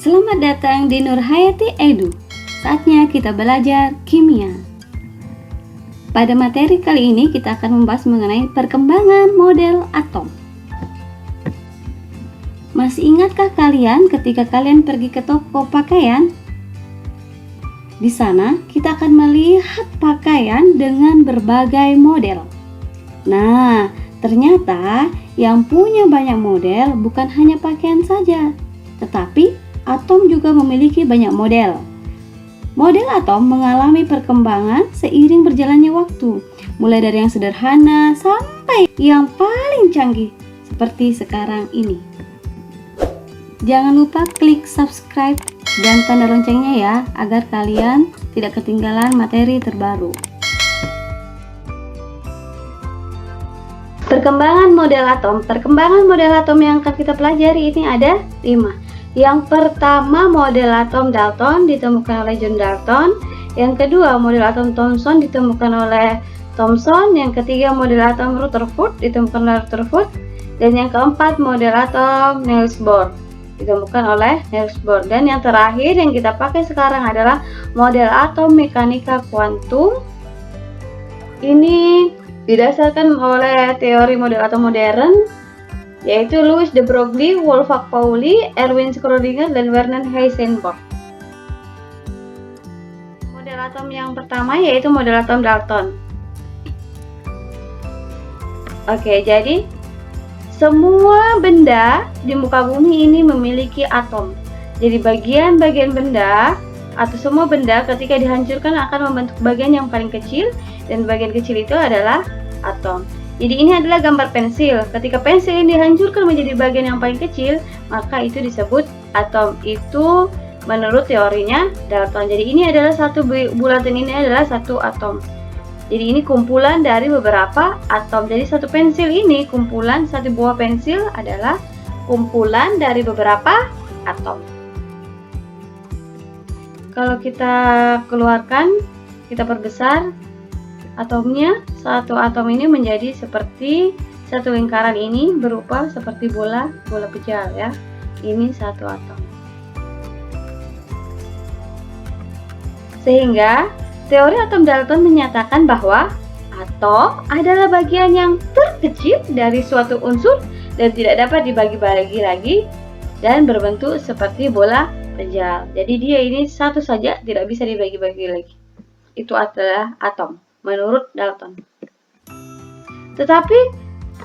Selamat datang di Nurhayati Edu. Saatnya kita belajar kimia. Pada materi kali ini kita akan membahas mengenai perkembangan model atom. Masih ingatkah kalian ketika kalian pergi ke toko pakaian? Di sana kita akan melihat pakaian dengan berbagai model. Nah, ternyata yang punya banyak model bukan hanya pakaian saja, tetapi atom juga memiliki banyak model. Model atom mengalami perkembangan seiring berjalannya waktu, mulai dari yang sederhana sampai yang paling canggih seperti sekarang ini. Jangan lupa klik subscribe dan tanda loncengnya ya, agar kalian tidak ketinggalan materi terbaru. Perkembangan model atom yang akan kita pelajari ini ada 5. Yang pertama, model atom Dalton ditemukan oleh John Dalton. Yang kedua, model atom Thomson ditemukan oleh Thomson. Yang ketiga, model atom Rutherford ditemukan oleh Rutherford. Dan yang keempat, model atom Niels Bohr ditemukan oleh Niels Bohr. Dan yang terakhir yang kita pakai sekarang adalah model atom mekanika kuantum. Ini didasarkan oleh teori model atom modern, yaitu Louis de Broglie, Wolfgang Pauli, Erwin Schrödinger, dan Werner Heisenberg. Model atom yang pertama yaitu model atom Dalton. Oke, jadi semua benda di muka bumi ini memiliki atom. Jadi bagian-bagian benda atau semua benda ketika dihancurkan akan membentuk bagian yang paling kecil, dan bagian kecil itu adalah atom. Jadi ini adalah gambar pensil. Ketika pensil ini dihancurkan menjadi bagian yang paling kecil, maka itu disebut atom. Itu menurut teorinya Dalton. Jadi ini adalah satu bulatan, ini adalah satu atom. Jadi ini kumpulan dari beberapa atom. Jadi satu pensil ini kumpulan, satu buah pensil adalah kumpulan dari beberapa atom. Kalau kita keluarkan, kita perbesar atomnya, satu atom ini menjadi seperti satu lingkaran ini berupa seperti bola pejal ya. Ini satu atom. Sehingga teori atom Dalton menyatakan bahwa atom adalah bagian yang terkecil dari suatu unsur dan tidak dapat dibagi-bagi lagi dan berbentuk seperti bola pejal. Jadi dia ini satu saja, tidak bisa dibagi-bagi lagi. Itu adalah atom menurut Dalton. Tetapi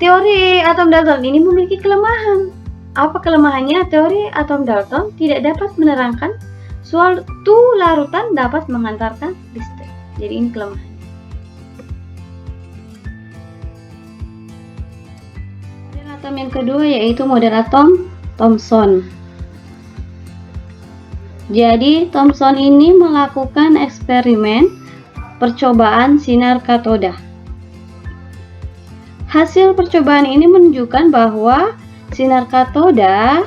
teori atom Dalton ini memiliki kelemahan. Apa kelemahannya? Teori atom Dalton tidak dapat menerangkan suatu larutan dapat menghantarkan listrik. Jadi ini kelemahan. Model atom yang kedua yaitu model atom Thomson. Jadi Thomson ini melakukan eksperimen percobaan sinar katoda. Hasil percobaan ini menunjukkan bahwa sinar katoda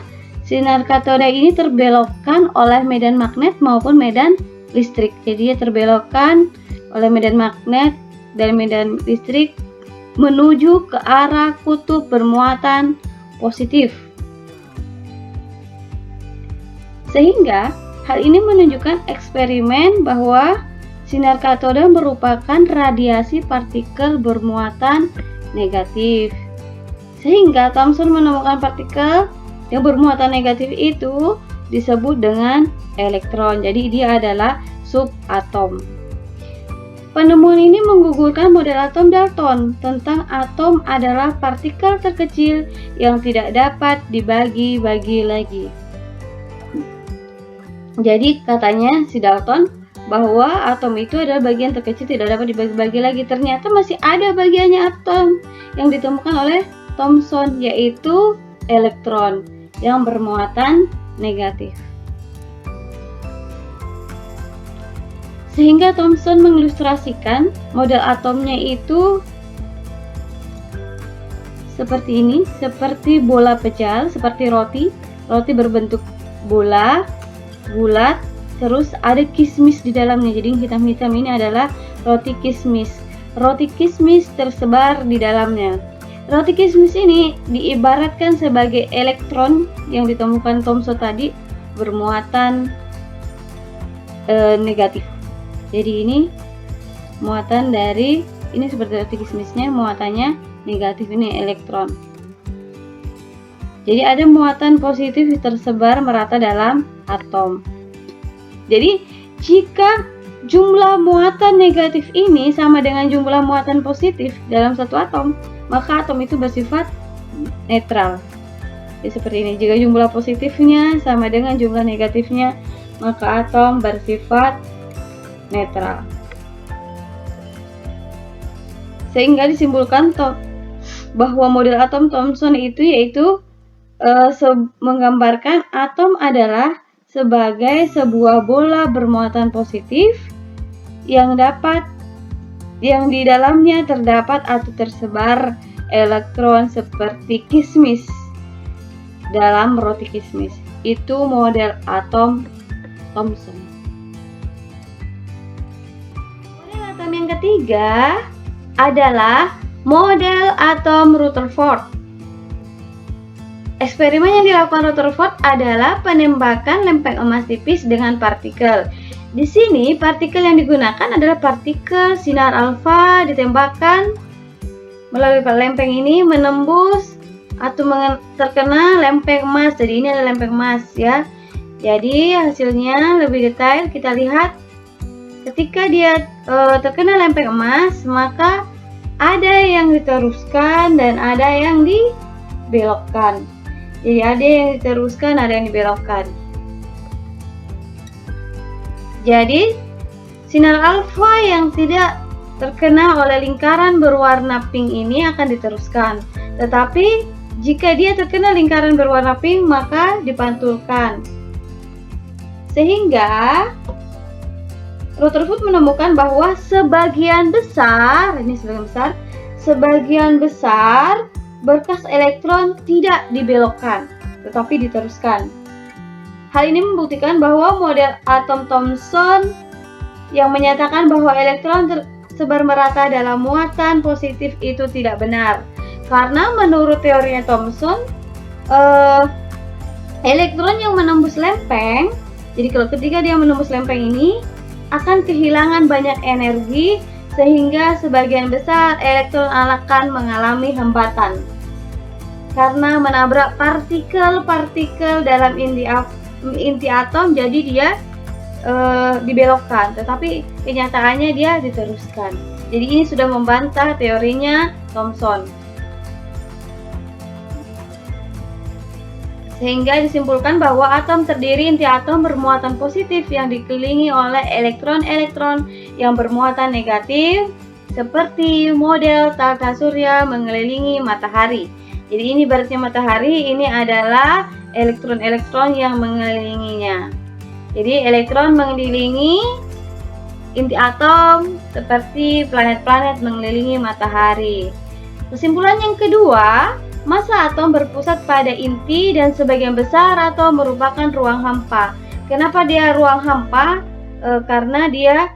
ini terbelokkan oleh medan magnet maupun medan listrik. Jadi dia terbelokkan oleh medan magnet dan medan listrik menuju ke arah kutub bermuatan positif. Sehingga hal ini menunjukkan eksperimen bahwa sinar katoda merupakan radiasi partikel bermuatan negatif. Sehingga Thomson menemukan partikel yang bermuatan negatif itu disebut dengan elektron. Jadi dia adalah subatom. Penemuan ini menggugurkan model atom Dalton tentang atom adalah partikel terkecil yang tidak dapat dibagi-bagi lagi. Jadi katanya si Dalton bahwa atom itu adalah bagian terkecil tidak dapat dibagi-bagi lagi. Ternyata masih ada bagiannya atom yang ditemukan oleh Thomson, yaitu elektron yang bermuatan negatif. Sehingga Thomson mengilustrasikan model atomnya itu seperti ini, seperti bola pejal, seperti roti berbentuk bola, bulat, terus ada kismis di dalamnya. Jadi hitam-hitam ini adalah roti kismis. Roti kismis tersebar di dalamnya. Roti kismis ini diibaratkan sebagai elektron yang ditemukan Thomson tadi bermuatan negatif. Jadi ini muatan dari, ini seperti roti kismisnya, muatannya negatif, ini elektron. Jadi ada muatan positif tersebar merata dalam atom. Jadi jika jumlah muatan negatif ini sama dengan jumlah muatan positif dalam satu atom, maka atom itu bersifat netral. Jadi seperti ini, jika jumlah positifnya sama dengan jumlah negatifnya, maka atom bersifat netral. Sehingga disimpulkan bahwa model atom Thomson itu yaitu menggambarkan atom adalah sebagai sebuah bola bermuatan positif yang di dalamnya terdapat atau tersebar elektron seperti kismis dalam roti kismis. Itu model atom Thomson. Model atom yang ketiga adalah model atom Rutherford. Eksperimen yang dilakukan Rutherford adalah penembakan lempeng emas tipis dengan partikel. Di sini partikel yang digunakan adalah partikel sinar alfa ditembakkan melalui lempeng ini menembus atau terkena lempeng emas. Jadi ini adalah lempeng emas ya. Jadi hasilnya lebih detail kita lihat. Ketika dia terkena lempeng emas, maka ada yang diteruskan dan ada yang dibelokkan. Jadi ada yang diteruskan, ada yang dibelokkan. Jadi sinar alfa yang tidak terkena oleh lingkaran berwarna pink ini akan diteruskan. Tetapi jika dia terkena lingkaran berwarna pink, maka dipantulkan. Sehingga Rutherford menemukan bahwa sebagian besar berkas elektron tidak dibelokkan, tetapi diteruskan. Hal ini membuktikan bahwa model atom Thomson yang menyatakan bahwa elektron tersebar merata dalam muatan positif itu tidak benar. Karena menurut teorinya Thomson, elektron yang menembus lempeng, jadi kalau ketika dia menembus lempeng ini akan kehilangan banyak energi, sehingga sebagian besar elektron akan mengalami hambatan karena menabrak partikel-partikel dalam inti atom, jadi dia dibelokkan, tetapi kenyataannya dia diteruskan. Jadi ini sudah membantah teorinya Thomson. Sehingga disimpulkan bahwa atom terdiri inti atom bermuatan positif yang dikelilingi oleh elektron-elektron yang bermuatan negatif, seperti model tata surya mengelilingi matahari. Jadi ini barisnya matahari, ini adalah elektron-elektron yang mengelilinginya. Jadi elektron mengelilingi inti atom seperti planet-planet mengelilingi matahari. Kesimpulan yang kedua, massa atom berpusat pada inti dan sebagian besar atom merupakan ruang hampa. Kenapa dia ruang hampa? Karena dia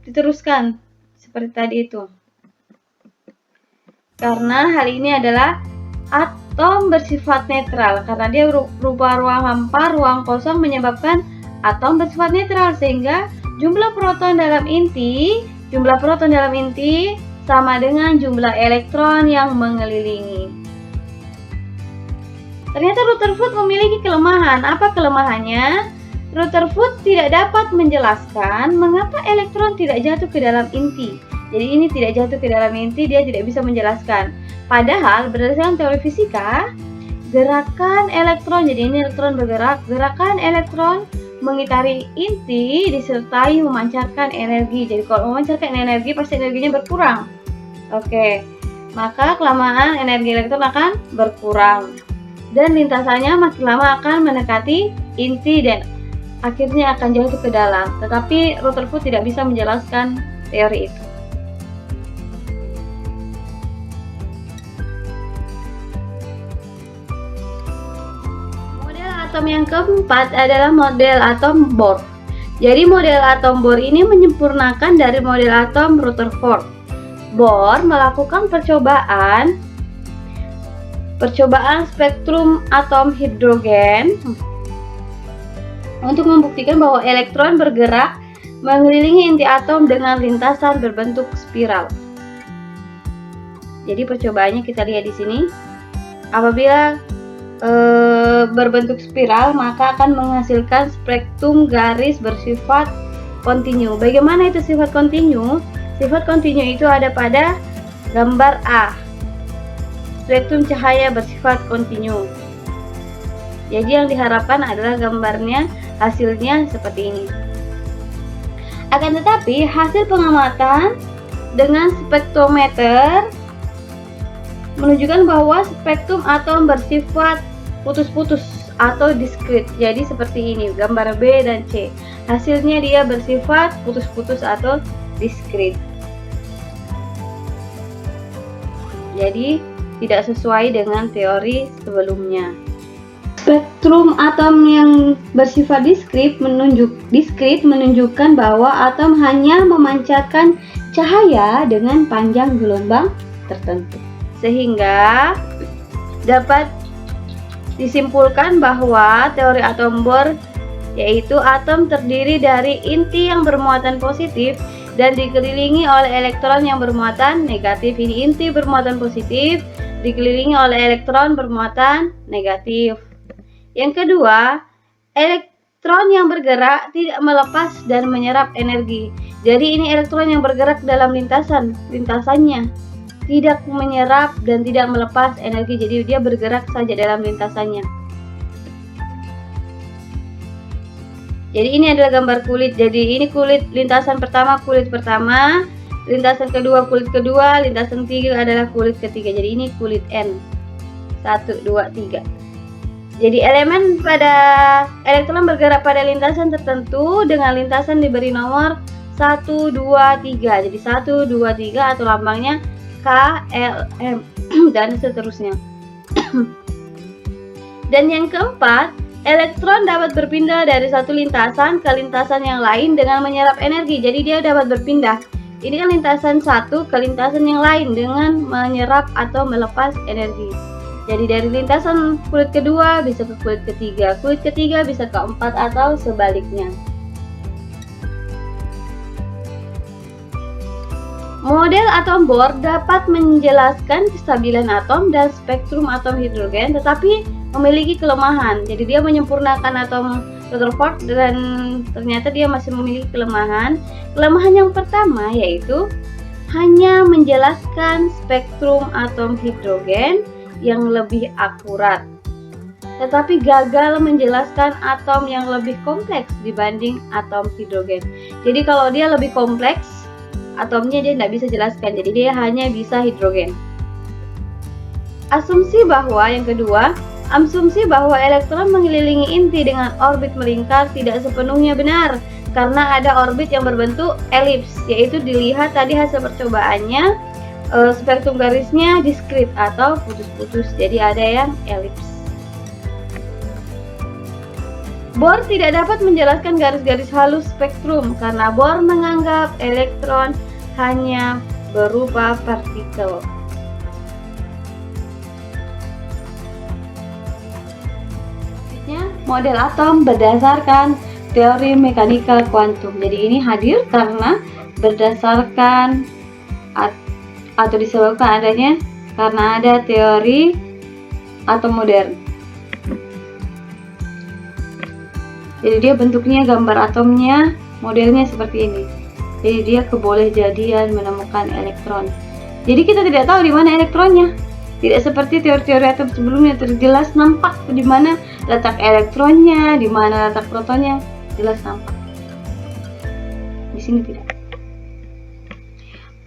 diteruskan seperti tadi itu. Karena hal ini adalah atom bersifat netral. Karena dia berupa ruang hampa, ruang kosong menyebabkan atom bersifat netral, sehingga jumlah proton dalam inti sama dengan jumlah elektron yang mengelilingi. Ternyata Rutherford memiliki kelemahan. Apa kelemahannya? Rutherford tidak dapat menjelaskan mengapa elektron tidak jatuh ke dalam inti. Jadi ini tidak jatuh ke dalam inti, dia tidak bisa menjelaskan. Padahal berdasarkan teori fisika, gerakan elektron, jadi ini elektron bergerak, gerakan elektron mengitari inti disertai memancarkan energi. Jadi kalau memancarkan energi pasti energinya berkurang. Oke, maka kelamaan energi elektron akan berkurang dan lintasannya makin lama akan mendekati inti dan akhirnya akan jatuh ke dalam. Tetapi Rutherford tidak bisa menjelaskan teori itu. Model atom yang keempat adalah model atom Bohr. Jadi model atom Bohr ini menyempurnakan dari model atom Rutherford. Bohr melakukan percobaan spektrum atom hidrogen untuk membuktikan bahwa elektron bergerak mengelilingi inti atom dengan lintasan berbentuk spiral. Jadi percobaannya kita lihat di sini. Apabila berbentuk spiral, maka akan menghasilkan spektrum garis bersifat kontinu. Bagaimana itu sifat kontinu? Sifat kontinu itu ada pada gambar A. Spektrum cahaya bersifat kontinu. Jadi yang diharapkan adalah gambarnya, hasilnya seperti ini. Akan tetapi hasil pengamatan dengan spektrometer menunjukkan bahwa spektrum atom bersifat putus-putus atau diskrit. Jadi seperti ini gambar B dan C. Hasilnya dia bersifat putus-putus atau diskrit. Jadi tidak sesuai dengan teori sebelumnya. Spektrum atom yang bersifat diskrit menunjukkan bahwa atom hanya memancarkan cahaya dengan panjang gelombang tertentu. Sehingga dapat disimpulkan bahwa teori atom Bohr yaitu atom terdiri dari inti yang bermuatan positif dan dikelilingi oleh elektron yang bermuatan negatif. Ini inti bermuatan positif dikelilingi oleh elektron bermuatan negatif. Yang kedua, elektron yang bergerak tidak melepas dan menyerap energi. Jadi ini elektron yang bergerak dalam lintasannya tidak menyerap dan tidak melepas energi, jadi dia bergerak saja dalam lintasannya. Jadi ini adalah gambar kulit. Jadi ini kulit lintasan pertama, kulit pertama, lintasan kedua, kulit kedua, lintasan ketiga adalah kulit ketiga. Jadi ini kulit N 1, 2, 3. Jadi elemen pada elektron bergerak pada lintasan tertentu dengan lintasan diberi nomor 1, 2, 3. Jadi 1, 2, 3 atau lambangnya K, L, M dan seterusnya. Dan yang keempat, elektron dapat berpindah dari satu lintasan ke lintasan yang lain dengan menyerap energi. Jadi dia dapat berpindah. Ini kan lintasan satu ke lintasan yang lain dengan menyerap atau melepas energi. Jadi dari lintasan kulit kedua bisa ke kulit ketiga bisa ke keempat atau sebaliknya. Model atom Bohr dapat menjelaskan kestabilan atom dan spektrum atom hidrogen, tetapi memiliki kelemahan. Jadi dia menyempurnakan atom Rutherford dan ternyata dia masih memiliki kelemahan. Kelemahan yang pertama yaitu hanya menjelaskan spektrum atom hidrogen yang lebih akurat, tetapi gagal menjelaskan atom yang lebih kompleks dibanding atom hidrogen. Jadi kalau dia lebih kompleks, atomnya dia tidak bisa jelaskan, jadi dia hanya bisa hidrogen. Asumsi bahwa elektron mengelilingi inti dengan orbit melingkar tidak sepenuhnya benar, karena ada orbit yang berbentuk elips, yaitu dilihat tadi hasil percobaannya, spektrum garisnya diskrit atau putus-putus, jadi ada yang elips. Bohr tidak dapat menjelaskan garis-garis halus spektrum karena Bohr menganggap elektron hanya berupa partikel. Model atom berdasarkan teori mekanika kuantum. Jadi ini hadir karena berdasarkan atau disebabkan adanya karena ada teori atom modern. Jadi dia bentuknya gambar atomnya modelnya seperti ini. Jadi dia kebolehjadian menemukan elektron. Jadi kita tidak tahu di mana elektronnya. Tidak seperti teori-teori atom sebelumnya terjelas nampak di mana letak elektronnya, di mana letak protonnya, jelas nampak. Di sini tidak.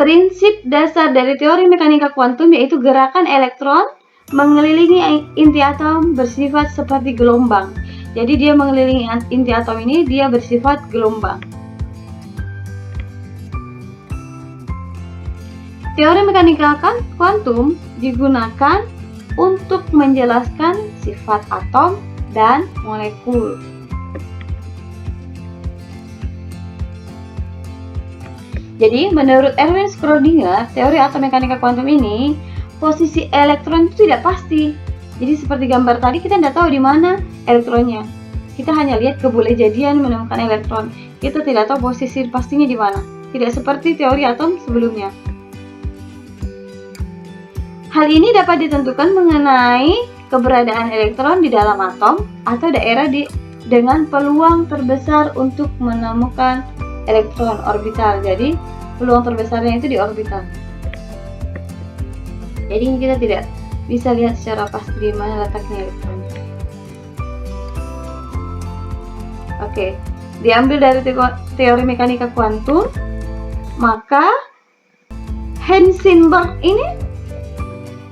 Prinsip dasar dari teori mekanika kuantum yaitu gerakan elektron mengelilingi inti atom bersifat seperti gelombang. Jadi dia mengelilingi inti atom ini, dia bersifat gelombang. Teori mekanika kuantum digunakan untuk menjelaskan sifat atom dan molekul. Jadi, menurut Erwin Schrödinger, teori atom mekanika kuantum ini, posisi elektron itu tidak pasti. Jadi seperti gambar tadi kita tidak tahu di mana elektronnya. kita hanya lihat kebolehjadian menemukan elektron. Kita tidak tahu posisi pastinya di mana. Tidak seperti teori atom sebelumnya. Hal ini dapat ditentukan mengenai keberadaan elektron di dalam atom atau daerah dengan peluang terbesar untuk menemukan elektron orbital. Jadi, peluang terbesarnya itu di orbital. Jadi, kita tidak bisa lihat secara pasti di mana letaknya elektron. Oke, diambil dari teori mekanika kuantum, maka Heisenberg ini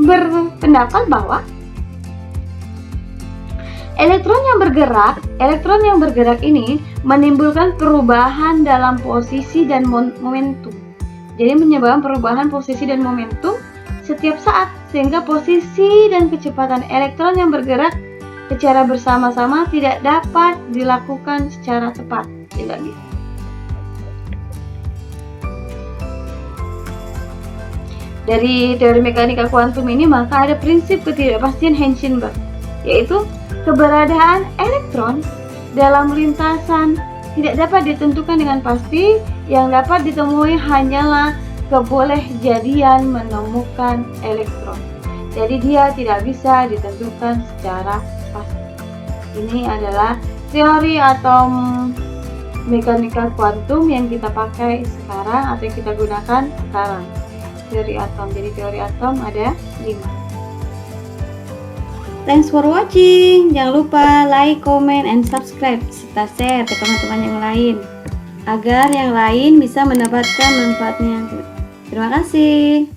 berpendapat bahwa elektron yang bergerak ini menimbulkan perubahan dalam posisi dan momentum. Jadi menyebabkan perubahan posisi dan momentum setiap saat, sehingga posisi dan kecepatan elektron yang bergerak secara bersama-sama tidak dapat dilakukan secara tepat. Tidak bisa. Dari teori mekanika kuantum ini, maka ada prinsip ketidakpastian Heisenberg, yaitu keberadaan elektron dalam lintasan tidak dapat ditentukan dengan pasti. Yang dapat ditemui hanyalah kebolehjadian menemukan elektron. Jadi dia tidak bisa ditentukan secara pasti. Ini adalah teori atom mekanika kuantum yang kita pakai sekarang atau yang kita gunakan sekarang. Teori atom. Jadi teori atom ada 5. Thanks for watching. Jangan lupa like, comment, and subscribe serta share ke teman-teman yang lain agar yang lain bisa mendapatkan manfaatnya. Terima kasih.